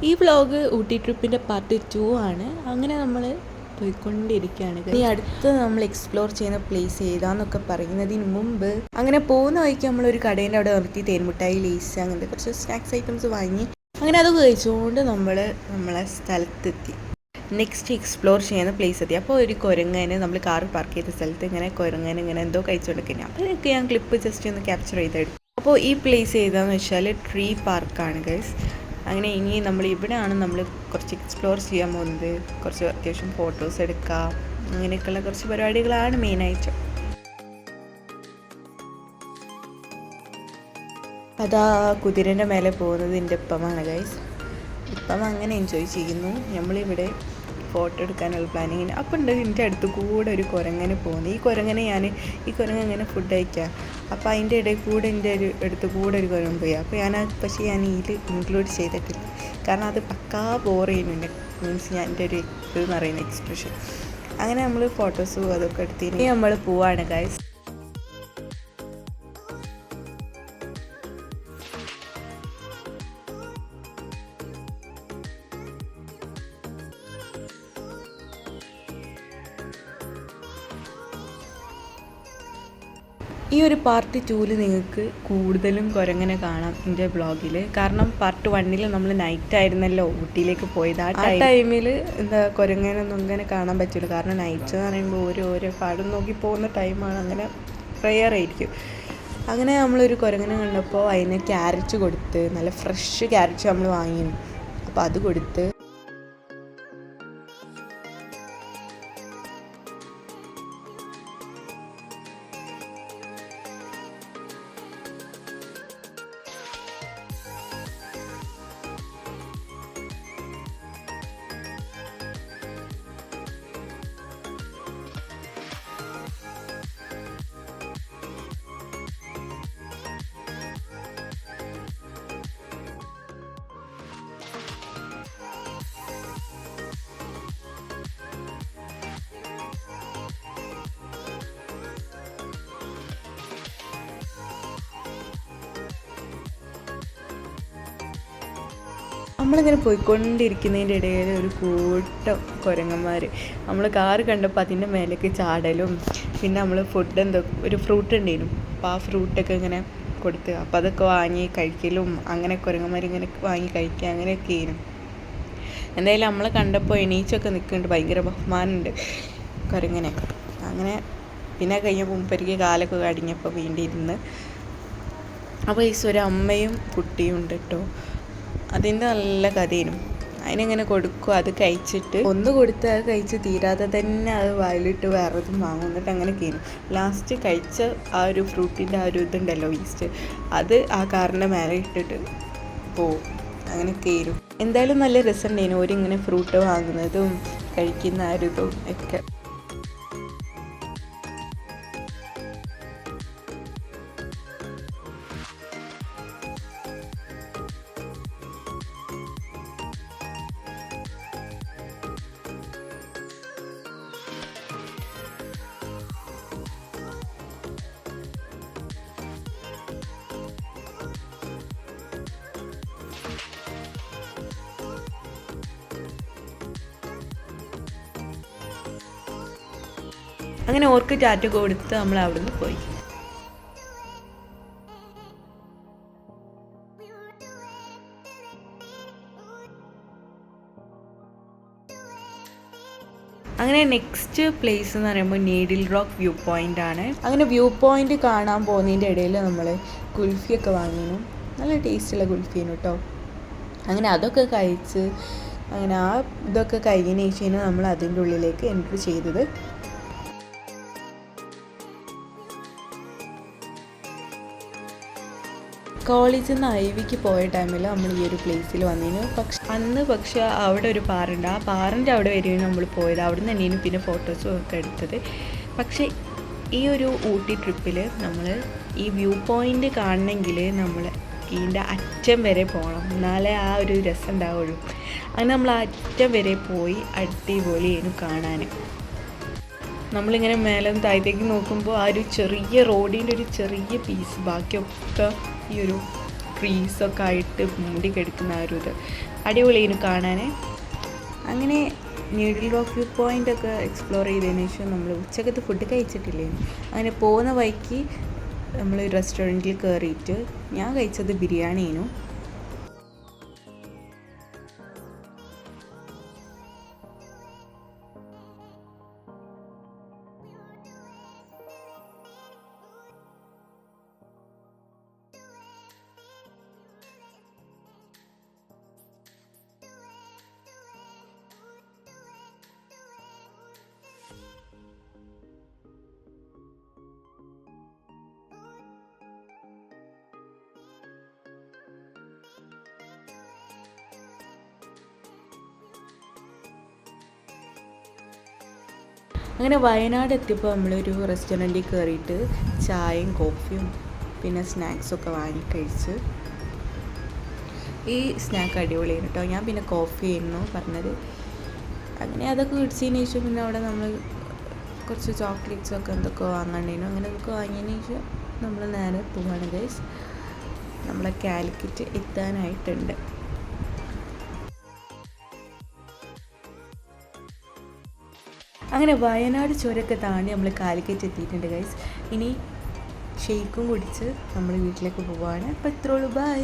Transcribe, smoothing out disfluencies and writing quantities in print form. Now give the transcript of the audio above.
ഈ vlog Ooty ട്രിപ്പിൻ്റെ part 2 ആണ്. അങ്ങനെ നമ്മൾ പോയിക്കൊണ്ടിരിക്കുകയാണ്. ഈ അടുത്ത് നമ്മൾ എക്സ്പ്ലോർ ചെയ്യുന്ന പ്ലേസ് ഏതാന്നൊക്കെ പറയുന്നതിന് മുമ്പ് അങ്ങനെ പോകുന്ന വഴിക്ക് നമ്മളൊരു കടേൻ്റെ അവിടെ നിർത്തി തേൻമുട്ടായി, ലേസ് അങ്ങനത്തെ കുറച്ച് സ്നാക്സ് ഐറ്റംസ് വാങ്ങി അങ്ങനെ അത് കഴിച്ചുകൊണ്ട് നമ്മളെ സ്ഥലത്തെത്തി. നെക്സ്റ്റ് എക്സ്പ്ലോർ ചെയ്യുന്ന പ്ലേസ് എത്തി. അപ്പോൾ ഒരു കുരങ്ങനെ നമ്മൾ കാർ പാർക്ക് ചെയ്ത സ്ഥലത്ത് ഇങ്ങനെ കുരങ്ങനെ ഇങ്ങനെ എന്തോ കഴിച്ചുകൊണ്ടിരിക്കുന്നത്. അപ്പോൾ എനിക്ക് ഞാൻ ക്ലിപ്പ് ജസ്റ്റ് ഒന്ന് ക്യാപ്ചർ ചെയ്തെടുത്തു. അപ്പോൾ ഈ പ്ലേസ് ഏതാണെന്ന് വെച്ചാൽ ട്രീ പാർക്കാണ് ഗൈസ്. അങ്ങനെ ഇനി നമ്മൾ ഇവിടെയാണ് നമ്മൾ കുറച്ച് എക്സ്പ്ലോർ ചെയ്യാൻ പോകുന്നത്. കുറച്ച് അത്യാവശ്യം ഫോട്ടോസ് എടുക്കാം, അങ്ങനെയൊക്കെയുള്ള കുറച്ച് പരിപാടികളാണ് മെയിനായിട്ട്. അതാ കുതിരൻ്റെ മേലെ പോകുന്നത് എൻ്റെ ഇപ്പമാണ് ഗൈസ്. ഇപ്പം അങ്ങനെ എൻജോയ് ചെയ്യുന്നു. നമ്മളിവിടെ ഫോട്ടോ എടുക്കാനുള്ള പ്ലാനിങ്ങിന് അപ്പം ഉണ്ട് എൻ്റെ അടുത്ത് കൂടെ ഒരു കുരങ്ങനെ പോകുന്നു. ഈ കുരങ്ങനെ ഇങ്ങനെ ഫുഡ് കഴിക്കുക. അപ്പോൾ അതിൻ്റെ ഇടയിൽ കൂടെ എൻ്റെ അടുത്ത് കൂടെ ഒരു കുരങ്ങൻ പോയി. അപ്പോൾ പക്ഷേ ഞാൻ ഇതിൽ ഇൻക്ലൂഡ് ചെയ്തിട്ടില്ല, കാരണം അത് പക്കാ ബോർ ചെയ്യുന്നുണ്ട്. മീൻസ് ഞാൻ എൻ്റെ ഒരു ഇതെന്ന് പറയുന്ന എക്സ്പ്രഷൻ. അങ്ങനെ നമ്മൾ ഫോട്ടോസും അതൊക്കെ എടുത്തിട്ട് നമ്മൾ പോവാണ് ഗൈസ്. ഈ ഒരു പാർട്ട് 2 നിങ്ങൾക്ക് കൂടുതലും കുരങ്ങനെ കാണാം എൻ്റെ ബ്ലോഗിൽ. കാരണം പാർട്ട് 1 നമ്മൾ നൈറ്റ് ആയിരുന്നല്ലോ ഊട്ടിയിലേക്ക് പോയത്. ആ ടൈമിൽ കുരങ്ങനൊന്നും അങ്ങനെ കാണാൻ പറ്റില്ല. കാരണം നൈറ്റ് എന്ന് പറയുമ്പോൾ ഓരോ പാടും നോക്കി പോകുന്ന ടൈമാണ്, അങ്ങനെ പ്രെയർ ആയിരിക്കും. അങ്ങനെ നമ്മളൊരു കുരങ്ങനെ കണ്ടപ്പോൾ അതിന് ക്യാരറ്റ് കൊടുത്ത്, നല്ല ഫ്രഷ് ക്യാരറ്റ് നമ്മൾ വാങ്ങി. അപ്പോൾ അത് കൊടുത്ത് നമ്മളിങ്ങനെ പോയിക്കൊണ്ടിരിക്കുന്നതിൻ്റെ ഇടയിൽ ഒരു കൂട്ടം കുരങ്ങന്മാർ നമ്മൾ കാറ് കണ്ടപ്പോൾ അതിൻ്റെ മേലേക്ക് ചാടലും, പിന്നെ നമ്മൾ ഫുഡ് ഒരു ഫ്രൂട്ട് ഉണ്ടായിരുന്നു. അപ്പോൾ ആ ഫ്രൂട്ടൊക്കെ ഇങ്ങനെ കൊടുത്ത് അപ്പോൾ അതൊക്കെ വാങ്ങി കഴിക്കലും, അങ്ങനെ കുരങ്ങന്മാരിങ്ങനെ വാങ്ങി കഴിക്കുക, അങ്ങനെയൊക്കെ ആയിരുന്നു. എന്തായാലും നമ്മളെ കണ്ടപ്പോൾ എണീച്ചൊക്കെ നിൽക്കുന്നുണ്ട്, ഭയങ്കര ബഹുമാനമുണ്ട് കുരങ്ങനെ. അങ്ങനെ പിന്നെ കഴിഞ്ഞപ്പോൾ മുമ്പരിക്ക് കാലൊക്കെ കടിഞ്ഞപ്പോൾ വേണ്ടിയിരുന്ന്. അപ്പോൾ ഈ ഒരു അമ്മയും കുട്ടിയും ഉണ്ട് കേട്ടോ. അതിൻ്റെ നല്ല കഥയും. അതിനെങ്ങനെ കൊടുക്കും, അത് കഴിച്ചിട്ട് ഒന്ന് കൊടുത്ത് അത് കഴിച്ച് തീരാതെ തന്നെ അത് വായിലിട്ട് വേറെതും വാങ്ങും. എന്നിട്ട് അങ്ങനെ കയറും. ലാസ്റ്റ് കഴിച്ച ആ ഒരു ഫ്രൂട്ടിൻ്റെ ആ ഒരു ഇതുണ്ടല്ലോ, വേസ്റ്റ്, അത് ആ കാറിൻ്റെ മേലെ ഇട്ടിട്ട് പോവും. അങ്ങനെ കയറും. എന്തായാലും നല്ല രസമുണ്ടായിരുന്നു ഓരിങ്ങനെ ഫ്രൂട്ട് വാങ്ങുന്നതും കഴിക്കുന്ന ആ ഒരു ഇതും ഒക്കെ. അങ്ങനെ ഓർക്ക് ടാറ്റ കൊടുത്ത് നമ്മൾ അവിടുന്ന് പോയി. അങ്ങനെ നെക്സ്റ്റ് പ്ലേസ് എന്ന് പറയുമ്പോൾ നീഡിൽ റോക്ക് വ്യൂ പോയിൻ്റ് ആണ്. അങ്ങനെ വ്യൂ പോയിൻ്റ് കാണാൻ പോകുന്നതിൻ്റെ ഇടയിൽ നമ്മൾ കുൽഫിയൊക്കെ വാങ്ങിയിരുന്നു. നല്ല ടേസ്റ്റുള്ള കുൽഫിയാണ് കേട്ടോ. അങ്ങനെ അതൊക്കെ കഴിച്ച് അങ്ങനെ ആ ഇതൊക്കെ കഴിഞ്ഞതിന് ശേഷം നമ്മൾ അതിൻ്റെ ഉള്ളിലേക്ക് എൻട്രി ചെയ്തത്. കോളേജിൽ നിന്ന് ഐവിക്ക് പോയ ടൈമിൽ നമ്മൾ ഈ ഒരു പ്ലേസിൽ വന്നിരുന്നു. പക്ഷേ അവിടെ ഒരു പാറുണ്ട്. ആ പാറിൻ്റെ അവിടെ വരെയാണ് നമ്മൾ പോയത്. അവിടെ നിന്ന് തന്നെയാണ് പിന്നെ ഫോട്ടോസും ഒക്കെ എടുത്തത്. പക്ഷേ ഈ ഒരു ഊട്ടി ട്രിപ്പിൽ നമ്മൾ ഈ വ്യൂ പോയിൻ്റ് കാണണമെങ്കിൽ നമ്മൾ ഇതിൻ്റെ അറ്റം വരെ പോകണം, എന്നാലേ ആ ഒരു രസം ഉണ്ടാവുള്ളൂ. അങ്ങനെ നമ്മൾ ആ അറ്റം വരെ പോയി അടിപൊളിയാണ് കാണാൻ. നമ്മളിങ്ങനെ മേലെ താഴത്തേക്ക് നോക്കുമ്പോൾ ആ ഒരു ചെറിയ റോഡിൻ്റെ ഒരു ചെറിയ പീസ്, ബാക്കിയൊക്കെ ഈ ഒരു ട്രീസൊക്കെ ആയിട്ട് മൂടി കിടക്കുന്ന ആ ഒരു ഇത് അടിപൊളിയായിരുന്നു കാണാൻ. അങ്ങനെ നീഡിൽ റോക്ക് വ്യൂ പോയിൻ്റൊക്കെ എക്സ്പ്ലോർ ചെയ്തതിന് ശേഷം നമ്മൾ ഉച്ചക്കത്തെ ഫുഡ് കഴിച്ചിട്ടില്ലേ. അങ്ങനെ പോകുന്ന വഴിക്ക് നമ്മൾ റെസ്റ്റോറൻറ്റിൽ കയറിയിട്ട് ഞാൻ കഴിച്ചത് ബിരിയാണിയായിരുന്നു. അങ്ങനെ വയനാട് എത്തിയപ്പോൾ നമ്മളൊരു റെസ്റ്റോറൻറ്റിൽ കയറിയിട്ട് ചായയും കോഫിയും പിന്നെ സ്നാക്സൊക്കെ വാങ്ങി കഴിച്ച്. ഈ സ്നാക്ക് അടിപൊളിയായിരുന്നു കേട്ടോ. ഞാൻ പിന്നെ കോഫി ആയിരുന്നു പറഞ്ഞത്. അങ്ങനെ അതൊക്കെ കുടിച്ചതിന് ശേഷം പിന്നെ അവിടെ നമ്മൾ കുറച്ച് ചോക്ലേറ്റ്സൊക്കെ എന്തൊക്കെ വാങ്ങാണ്ടായിരുന്നു. അങ്ങനെ അതൊക്കെ വാങ്ങിയതിന് ശേഷം നമ്മൾ നേരെ പോവാണ് ഗൈസ്. നമ്മളെ കാലിക്കറ്റ് എത്താനായിട്ടുണ്ട്. അങ്ങനെ വയനാട് ചുരമൊക്കെ താണ്ടി നമ്മൾ കാലിക്കറ്റ് എത്തിയിട്ടുണ്ട് ഗൈസ്. ഇനി ഷെയ്ക്കും കുടിച്ച് നമ്മൾ വീട്ടിലേക്ക് പോവുകയാണ്. അപ്പോൾ ഇത്രയുള്ളൂ, ബൈ.